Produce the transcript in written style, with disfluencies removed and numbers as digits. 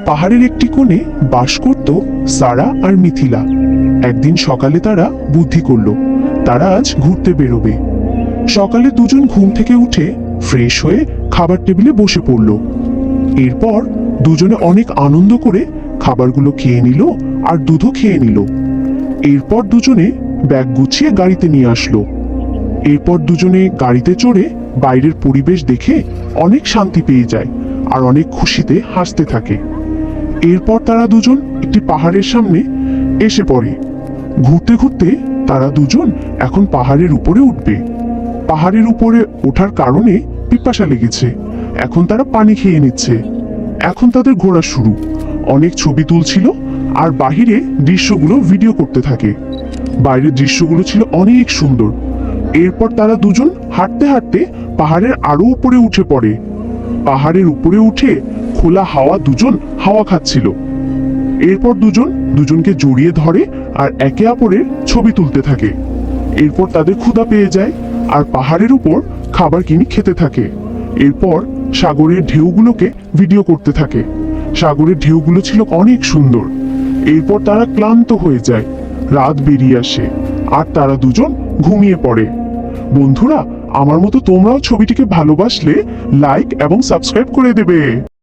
পাহাড়ের একটি কোণে বাস করত সারা আর মিথিলা। একদিন সকালে তারা বুদ্ধি করলো তারা আজ ঘুরতে বেরোবে। সকালে দুজন ঘুম থেকে উঠে ফ্রেশ হয়ে খাবার টেবিলে বসে পড়ল। এরপর দুজনে অনেক আনন্দ করে খাবারগুলো খেয়ে নিল আর দুধও খেয়ে নিল। এরপর দুজনে ব্যাগ গুছিয়ে গাড়িতে নিয়ে আসলো। এরপর দুজনে গাড়িতে চড়ে বাইরের পরিবেশ দেখে অনেক শান্তি পেয়ে যায় আর অনেক খুশিতে হাসতে থাকে। এরপর তারা দুজন একটি পাহাড়ের সামনে এসে পড়ে। ঘুরতে ঘুরতে তারা দুজন এখন পাহাড়ের উপরে উঠবে। পাহাড়ের উপরে ওঠার কারণে পিপাসা লেগেছে, এখন তারা পানি খেয়ে নিচ্ছে। এখন তাদের ঘোরা শুরু। অনেক ছবি তুলছিল আর বাহিরে দৃশ্যগুলো ভিডিও করতে থাকে। বাইরের দৃশ্যগুলো ছিল অনেক সুন্দর। এরপর তারা দুজন হাঁটতে হাঁটতে পাহাড়ের আরো উপরে উঠে পড়ে। পাহাড়ের উপরে উঠে খোলা হাওয়া দুজন হাওয়া খাচ্ছিল। এরপর দুজন দুজনকে জড়িয়ে ধরে আর একে অপরের ছবি তুলতে থাকে। এরপর তাদের ক্ষুধা পেয়ে যায় আর পাহাড়ের উপর খাবার কিনে খেতে থাকে। এরপর সাগরের ঢেউগুলোকে ভিডিও করতে থাকে। সাগরের ঢেউগুলো ছিল অনেক সুন্দর। এরপর তারা ক্লান্ত হয়ে যায়, রাত বেরিয়ে আসে আর তারা দুজন ঘুমিয়ে পড়ে। বন্ধুরা, আমার মতো তোমরাও ছবিটিকে ভালোবাসলে লাইক এবং সাবস্ক্রাইব করে দেবে।